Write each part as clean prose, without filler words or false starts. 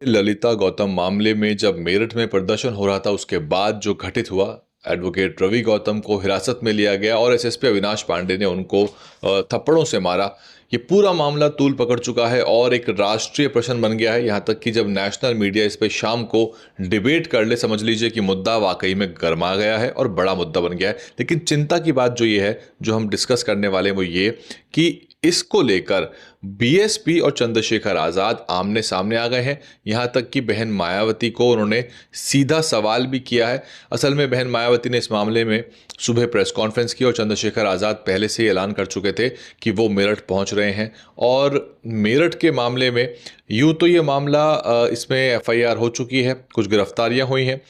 ललिता गौतम मामले में जब मेरठ में प्रदर्शन हो रहा था उसके बाद जो घटित हुआ, एडवोकेट रवि गौतम को हिरासत में लिया गया और एसएसपी अविनाश पांडे ने उनको थप्पड़ों से मारा। ये पूरा मामला तूल पकड़ चुका है और एक राष्ट्रीय प्रश्न बन गया है। यहाँ तक कि जब नेशनल मीडिया इस पे शाम को डिबेट कर ले, समझ लीजिए कि मुद्दा वाकई में गर्मा गया है और बड़ा मुद्दा बन गया है। लेकिन चिंता की बात जो ये है, जो हम डिस्कस करने वाले हैं, वो ये कि इसको लेकर बीएसपी और चंद्रशेखर आजाद आमने सामने आ गए हैं। यहां तक कि बहन मायावती को उन्होंने सीधा सवाल भी किया है। असल में बहन मायावती ने इस मामले में सुबह प्रेस कॉन्फ्रेंस की और चंद्रशेखर आजाद पहले से ही ऐलान कर चुके थे कि वो मेरठ पहुंच रहे हैं। और मेरठ के मामले में यूं तो ये मामला इसमें एफआईआर हो चुकी है, कुछ गिरफ्तारियां हुई हैं।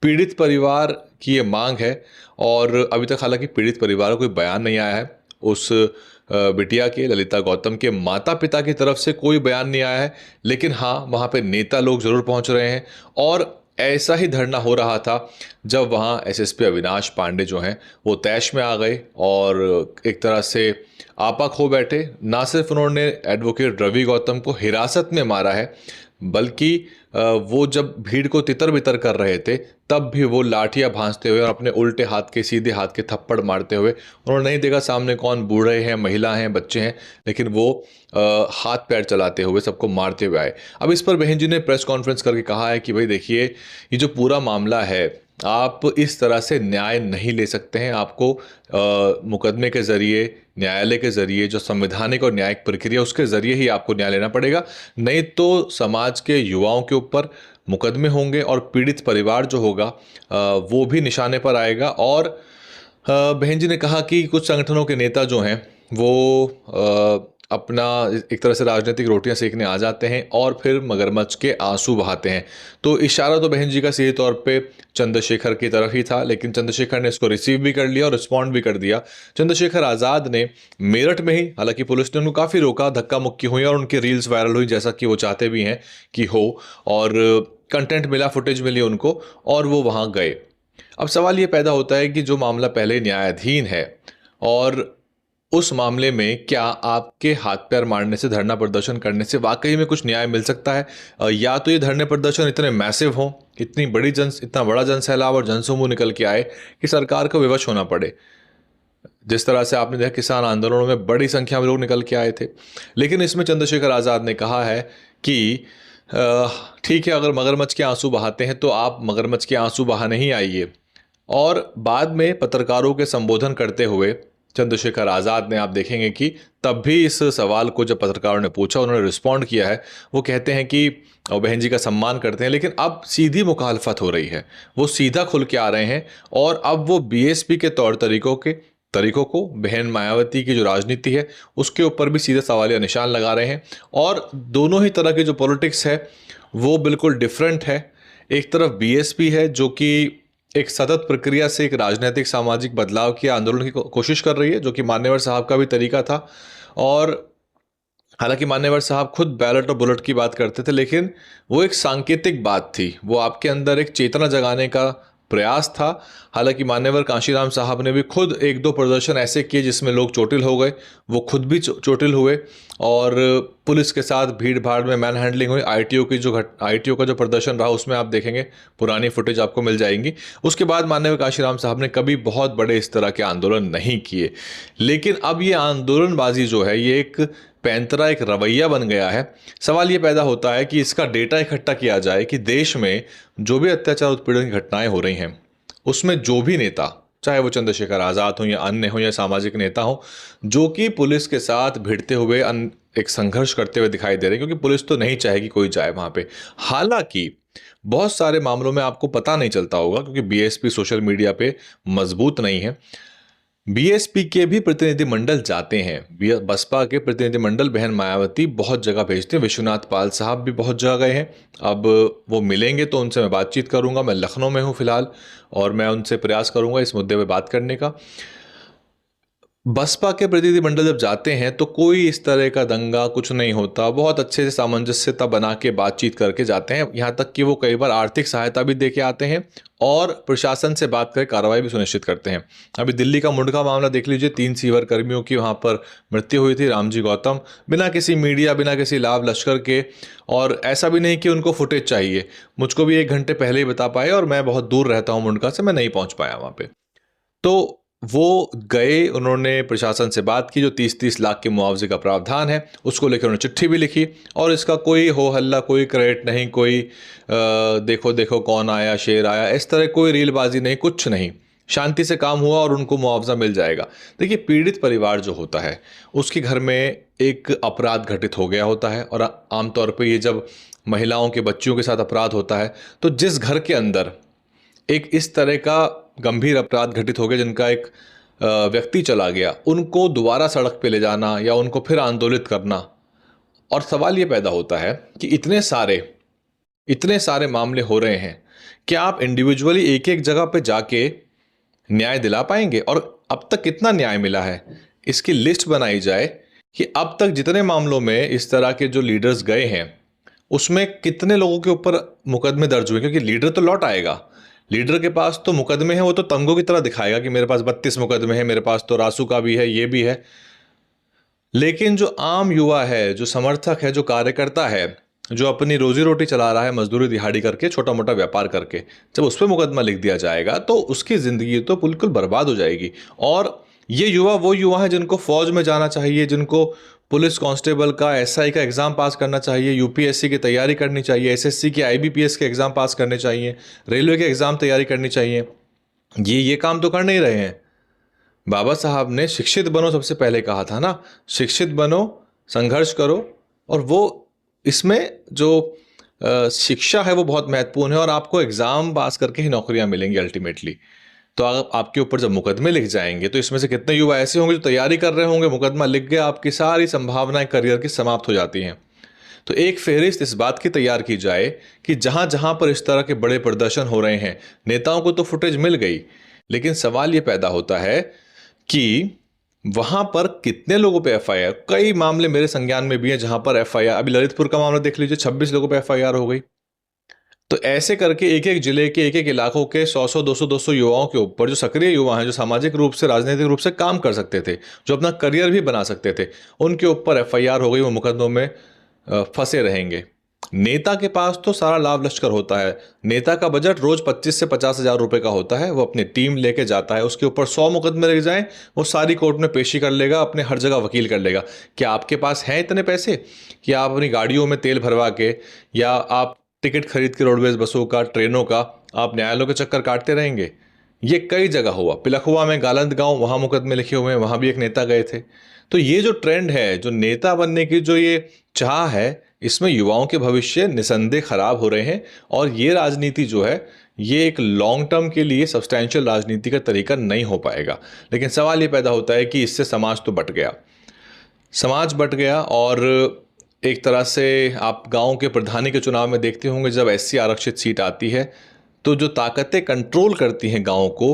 पीड़ित परिवार की ये मांग है और अभी तक हालांकि पीड़ित परिवार को कोई बयान नहीं आया है। उस बिटिया के, ललिता गौतम के माता पिता की तरफ से कोई बयान नहीं आया है। लेकिन हाँ, वहाँ पे नेता लोग ज़रूर पहुँच रहे हैं और ऐसा ही धरना हो रहा था जब वहाँ एसएसपी अविनाश पांडे जो हैं वो तैश में आ गए और एक तरह से आपा खो बैठे। ना सिर्फ उन्होंने एडवोकेट रवि गौतम को हिरासत में मारा है, बल्कि वो जब भीड़ को तितर बितर कर रहे थे तब भी वो लाठियां भांजते हुए और अपने उल्टे हाथ के सीधे हाथ के थप्पड़ मारते हुए, उन्होंने नहीं देखा सामने कौन बूढ़े हैं, महिला हैं, बच्चे हैं, लेकिन वो हाथ पैर चलाते हुए सबको मारते हुए आए। अब इस पर बहन जी ने प्रेस कॉन्फ्रेंस करके कहा है कि भाई देखिए, ये जो पूरा मामला है, आप इस तरह से न्याय नहीं ले सकते हैं। आपको मुकदमे के ज़रिए, न्यायालय के ज़रिए, जो संवैधानिक और न्यायिक प्रक्रिया उसके ज़रिए ही आपको न्याय लेना पड़ेगा। नहीं तो समाज के युवाओं के ऊपर मुकदमे होंगे और पीड़ित परिवार जो होगा वो भी निशाने पर आएगा। और बहन जी ने कहा कि कुछ संगठनों के नेता जो हैं वो अपना एक तरह से राजनीतिक रोटियां सेकने आ जाते हैं और फिर मगरमच्छ के आंसू बहाते हैं। तो इशारा तो बहन जी का सीधे तौर पे चंद्रशेखर की तरफ ही था, लेकिन चंद्रशेखर ने इसको रिसीव भी कर लिया और रिस्पॉन्ड भी कर दिया। चंद्रशेखर आज़ाद ने मेरठ में ही, हालांकि पुलिस ने उनको काफ़ी रोका, धक्का मुक्की हुई और उनकी रील्स वायरल हुई, जैसा कि वो चाहते भी हैं कि हो, और कंटेंट मिला, फुटेज मिली उनको और वो वहाँ गए। अब सवाल ये पैदा होता है कि जो मामला पहले न्यायाधीन है और उस मामले में क्या आपके हाथ पैर मारने से, धरना प्रदर्शन करने से वाकई में कुछ न्याय मिल सकता है? या तो ये धरने प्रदर्शन इतने मैसिव हों, इतना बड़ा जन सैलाब और जनसमूह निकल के आए कि सरकार को विवश होना पड़े। जिस तरह से आपने देखा किसान आंदोलनों में बड़ी संख्या में लोग निकल के आए थे। लेकिन इसमें चंद्रशेखर आज़ाद ने कहा है कि ठीक है, अगर मगरमच्छ के आंसू बहाते हैं तो आप मगरमच्छ के आंसू बहाने ही आइए। और बाद में पत्रकारों के संबोधन करते हुए चंद्रशेखर आज़ाद ने, आप देखेंगे कि तब भी इस सवाल को जब पत्रकारों ने पूछा, उन्होंने रिस्पॉन्ड किया है। वो कहते हैं कि और बहन जी का सम्मान करते हैं, लेकिन अब सीधी मुखालफत हो रही है। वो सीधा खुल के आ रहे हैं और अब वो बीएसपी के तरीकों को, बहन मायावती की जो राजनीति है उसके ऊपर भी सीधे सवालिया निशान लगा रहे हैं। और दोनों ही तरह के जो पॉलिटिक्स है वो बिल्कुल डिफरेंट है। एक तरफ बीएसपी है जो कि एक सतत प्रक्रिया से एक राजनीतिक सामाजिक बदलाव की, आंदोलन की कोशिश कर रही है, जो कि मान्यवर साहब का भी तरीका था। और हालांकि मान्यवर साहब खुद बैलेट और बुलेट की बात करते थे, लेकिन वो एक सांकेतिक बात थी, वो आपके अंदर एक चेतना जगाने का प्रयास था। हालांकि मान्यवर कांशीराम साहब ने भी खुद एक दो प्रदर्शन ऐसे किए जिसमें लोग चोटिल हो गए, वो खुद भी चोटिल हुए और पुलिस के साथ भीड़ भाड़ में मैन हैंडलिंग हुई। आईटीओ का जो प्रदर्शन रहा उसमें आप देखेंगे, पुरानी फुटेज आपको मिल जाएंगी। उसके बाद माननीय कांशीराम साहब ने कभी बहुत बड़े इस तरह के आंदोलन नहीं किए। लेकिन अब ये आंदोलनबाजी जो है, ये एक पैंतरा, एक रवैया बन गया है। सवाल ये पैदा होता है कि इसका डेटा इकट्ठा किया जाए कि देश में जो भी अत्याचार उत्पीड़न की घटनाएं हो रही हैं उसमें जो भी नेता, चाहे वो चंद्रशेखर आज़ाद हो या अन्य हो या सामाजिक नेता हो, जो कि पुलिस के साथ भिड़ते हुए एक संघर्ष करते हुए दिखाई दे रहे हैं, क्योंकि पुलिस तो नहीं चाहेगी कोई जाए वहां पे। हालांकि बहुत सारे मामलों में आपको पता नहीं चलता होगा, क्योंकि बीएसपी सोशल मीडिया पे मजबूत नहीं है। बीएसपी के भी प्रतिनिधिमंडल जाते हैं, बसपा के प्रतिनिधिमंडल बहन मायावती बहुत जगह भेजते हैं, विश्वनाथ पाल साहब भी बहुत जगह गए हैं। अब वो मिलेंगे तो उनसे मैं बातचीत करूंगा। मैं लखनऊ में हूं फिलहाल और मैं उनसे प्रयास करूंगा इस मुद्दे पे बात करने का। बसपा के प्रतिनिधिमंडल जब जाते हैं तो कोई इस तरह का दंगा कुछ नहीं होता, बहुत अच्छे से सामंजस्यता बना के बातचीत करके जाते हैं। यहाँ तक कि वो कई बार आर्थिक सहायता भी दे के आते हैं और प्रशासन से बात कर कार्रवाई भी सुनिश्चित करते हैं। अभी दिल्ली का मुंडका मामला देख लीजिए, 3 सीवर कर्मियों की वहाँ पर मृत्यु हुई थी, रामजी गौतम, बिना किसी मीडिया, बिना किसी लाभ लश्कर के। और ऐसा भी नहीं कि उनको फुटेज चाहिए, मुझको भी 1 घंटे पहले ही बता पाए, और मैं बहुत दूर रहता हूँ मुंडका से, मैं नहीं पहुँच पाया वहाँ पे। तो वो गए, उन्होंने प्रशासन से बात की, जो 30-30 लाख के मुआवजे का प्रावधान है उसको लेकर उन्होंने चिट्ठी भी लिखी, और इसका कोई हो हल्ला, कोई क्रेडिट नहीं, कोई देखो देखो कौन आया, शेर आया, इस तरह कोई रीलबाजी नहीं, कुछ नहीं। शांति से काम हुआ और उनको मुआवजा मिल जाएगा। देखिए, पीड़ित परिवार जो होता है उसके घर में एक अपराध घटित हो गया होता है, और आमतौर पर ये जब महिलाओं के, बच्चियों के साथ अपराध होता है, तो जिस घर के अंदर एक इस तरह का गंभीर अपराध घटित हो गया, जिनका एक व्यक्ति चला गया, उनको दोबारा सड़क पे ले जाना या उनको फिर आंदोलित करना। और सवाल ये पैदा होता है कि इतने सारे मामले हो रहे हैं, क्या आप इंडिविजुअली एक एक जगह पे जाके न्याय दिला पाएंगे? और अब तक कितना न्याय मिला है, इसकी लिस्ट बनाई जाए कि अब तक जितने मामलों में इस तरह के जो लीडर्स गए हैं उसमें कितने लोगों के ऊपर मुकदमे दर्ज हुए। क्योंकि लीडर तो लौट आएगा, लीडर के पास तो मुकदमे हैं, वो तो तंगों की तरह दिखाएगा कि मेरे पास 32 मुकदमे हैं, मेरे पास तो रासू का भी है, ये भी है। लेकिन जो आम युवा है, जो समर्थक है, जो कार्यकर्ता है, जो अपनी रोजी रोटी चला रहा है मजदूरी दिहाड़ी करके, छोटा मोटा व्यापार करके, जब उस पर मुकदमा लिख दिया जाएगा तो उसकी ज़िंदगी तो बिल्कुल बर्बाद हो जाएगी। और ये युवा वो युवा है जिनको फौज में जाना चाहिए, जिनको पुलिस कांस्टेबल का, एसआई का एग्ज़ाम पास करना चाहिए, यूपीएससी की तैयारी करनी चाहिए, एसएससी के, आईबीपीएस के एग्ज़ाम पास करने चाहिए, रेलवे के एग्ज़ाम तैयारी करनी चाहिए, ये काम तो कर नहीं रहे हैं। बाबा साहब ने शिक्षित बनो सबसे पहले कहा था ना, शिक्षित बनो, संघर्ष करो। और वो इसमें जो शिक्षा है वो बहुत महत्वपूर्ण है, और आपको एग्ज़ाम पास करके ही नौकरियां मिलेंगी अल्टीमेटली। तो आपके ऊपर जब मुकदमे लिख जाएंगे तो इसमें से कितने युवा ऐसे होंगे जो तैयारी कर रहे होंगे, मुकदमा लिख गया, आपकी सारी संभावनाएं करियर की समाप्त हो जाती हैं। तो एक फहरिस्त इस बात की तैयार की जाए कि जहां जहां पर इस तरह के बड़े प्रदर्शन हो रहे हैं, नेताओं को तो फुटेज मिल गई, लेकिन सवाल ये पैदा होता है कि वहां पर कितने लोगों पे एफआईआर। कई मामले मेरे संज्ञान में भी हैं जहां पर एफआईआर, अभी ललितपुर का मामला देख लीजिए, 26 लोगों पे एफआईआर हो गई। तो ऐसे करके एक एक जिले के, एक एक इलाकों के 100-100, 200-200 युवाओं के ऊपर, जो सक्रिय युवा हैं, जो सामाजिक रूप से, राजनीतिक रूप से काम कर सकते थे, जो अपना करियर भी बना सकते थे, उनके ऊपर एफआईआर हो गई, वो मुकदमों में फंसे रहेंगे। नेता के पास तो सारा लाभ लश्कर होता है, नेता का बजट रोज 25 से 50 हजार रुपए का होता है, वो अपनी टीम लेके जाता है, उसके ऊपर 100 मुकदमे लग जाएं, वो सारी कोर्ट में पेशी कर लेगा, अपने हर जगह वकील कर लेगा। क्या आपके पास हैं इतने पैसे कि आप अपनी गाड़ियों में तेल भरवा के, या आप टिकट खरीद के रोडवेज बसों का, ट्रेनों का, आप न्यायालयों के चक्कर काटते रहेंगे? ये कई जगह हुआ, पिलखुआ में, गालंद गांव, वहां मुकदमे लिखे हुए हैं, वहां भी एक नेता गए थे। तो ये जो ट्रेंड है, जो नेता बनने की जो ये चाह है, इसमें युवाओं के भविष्य निसंदेह खराब हो रहे हैं। और ये राजनीति जो है, ये एक लॉन्ग टर्म के लिए सब्सटैंशियल राजनीति का तरीका नहीं हो पाएगा। लेकिन सवाल ये पैदा होता है कि इससे समाज तो बट गया, समाज बट गया। और एक तरह से आप गांव के प्रधानी के चुनाव में देखते होंगे, जब एससी आरक्षित सीट आती है तो जो ताकतें कंट्रोल करती हैं गांव को,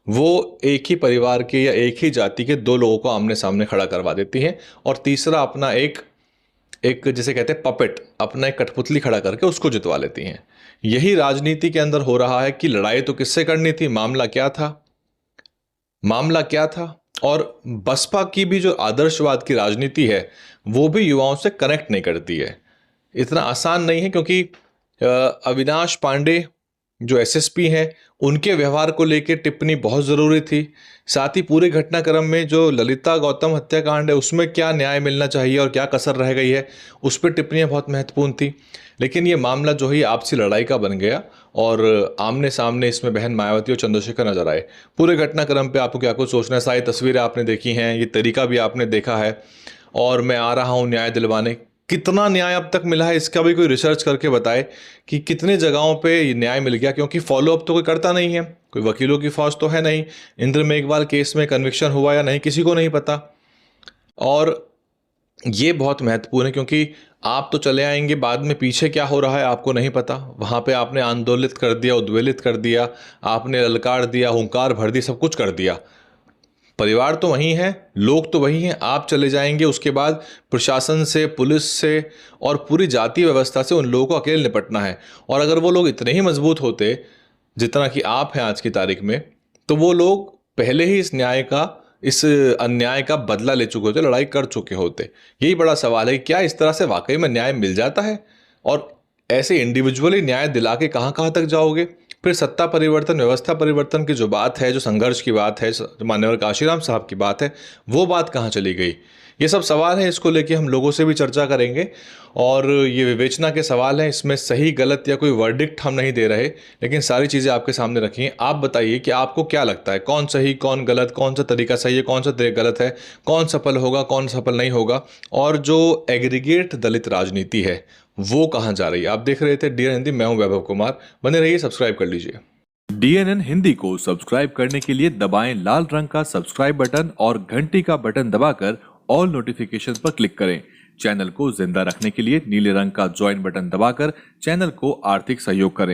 वो एक ही परिवार के या एक ही जाति के 2 लोगों को आमने सामने खड़ा करवा देती हैं, और तीसरा अपना एक एक जिसे कहते हैं पपेट, अपना एक कठपुतली खड़ा करके उसको जितवा लेती हैं। यही राजनीति के अंदर हो रहा है कि लड़ाई तो किससे करनी थी, मामला क्या था, मामला क्या था। और बसपा की भी जो आदर्शवाद की राजनीति है वो भी युवाओं से कनेक्ट नहीं करती है। इतना आसान नहीं है, क्योंकि अविनाश पांडे जो एसएसपी हैं, उनके व्यवहार को लेकर टिप्पणी बहुत ज़रूरी थी। साथ ही पूरे घटनाक्रम में जो ललिता गौतम हत्याकांड है उसमें क्या न्याय मिलना चाहिए और क्या कसर रह गई है, उस पर टिप्पणियाँ बहुत महत्वपूर्ण थी। लेकिन ये मामला जो है आपसी लड़ाई का बन गया, और आमने सामने इसमें बहन मायावती और चंद्रशेखर नजर आए। पूरे घटनाक्रम पे आपको क्या कुछ सोचना है? सारी तस्वीरें आपने देखी हैं, ये तरीका भी आपने देखा है, और मैं आ रहा हूँ न्याय दिलवाने। कितना न्याय अब तक मिला है, इसका भी कोई रिसर्च करके बताए कि कितने जगहों पे ये न्याय मिल गया? क्योंकि फॉलोअप तो कोई करता नहीं है, कोई वकीलों की फौज तो है नहीं। इंद्र मेघवाल केस में कन्विक्शन हुआ या नहीं, किसी को नहीं पता। और ये बहुत महत्वपूर्ण है, क्योंकि आप तो चले आएंगे, बाद में पीछे क्या हो रहा है आपको नहीं पता। वहाँ पे आपने आंदोलित कर दिया, उद्वेलित कर दिया, आपने ललकार दिया, हुंकार भर दी, सब कुछ कर दिया, परिवार तो वही है, लोग तो वही हैं, आप चले जाएंगे उसके बाद प्रशासन से, पुलिस से और पूरी जातीय व्यवस्था से उन लोगों को अकेले निपटना है। और अगर वो लोग इतने ही मजबूत होते जितना कि आप हैं आज की तारीख में, तो वो लोग पहले ही इस अन्याय का बदला ले चुके होते, लड़ाई कर चुके होते। यही बड़ा सवाल है कि क्या इस तरह से वाकई में न्याय मिल जाता है? और ऐसे इंडिविजुअली न्याय दिला के कहाँ कहाँ तक जाओगे? फिर सत्ता परिवर्तन, व्यवस्था परिवर्तन की जो बात है, जो संघर्ष की बात है, जो मान्यवर काशीराम साहब की बात है, वो बात कहाँ चली गई? ये सब सवाल हैं, इसको लेके हम लोगों से भी चर्चा करेंगे। और ये विवेचना के सवाल हैं, इसमें सही गलत या कोई वर्डिक्ट हम नहीं दे रहे, लेकिन सारी चीज़ें आपके सामने रखी हैं। आप बताइए कि आपको क्या लगता है, कौन सही कौन गलत, कौन सा तरीका सही है कौन सा तरीका गलत है, कौन सफल होगा कौन सफल नहीं होगा, और जो एग्रीगेट दलित राजनीति है वो कहाँ जा रही है? आप देख रहे थे DN हिंदी, मैं हूं वैभव कुमार। बने रहिए, सब्सक्राइब कर लीजिए। DNN हिंदी को सब्सक्राइब करने के लिए दबाएं लाल रंग का सब्सक्राइब बटन और घंटी का बटन दबाकर ऑल नोटिफिकेशन पर क्लिक करें। चैनल को जिंदा रखने के लिए नीले रंग का ज्वाइन बटन दबाकर चैनल को आर्थिक सहयोग करें।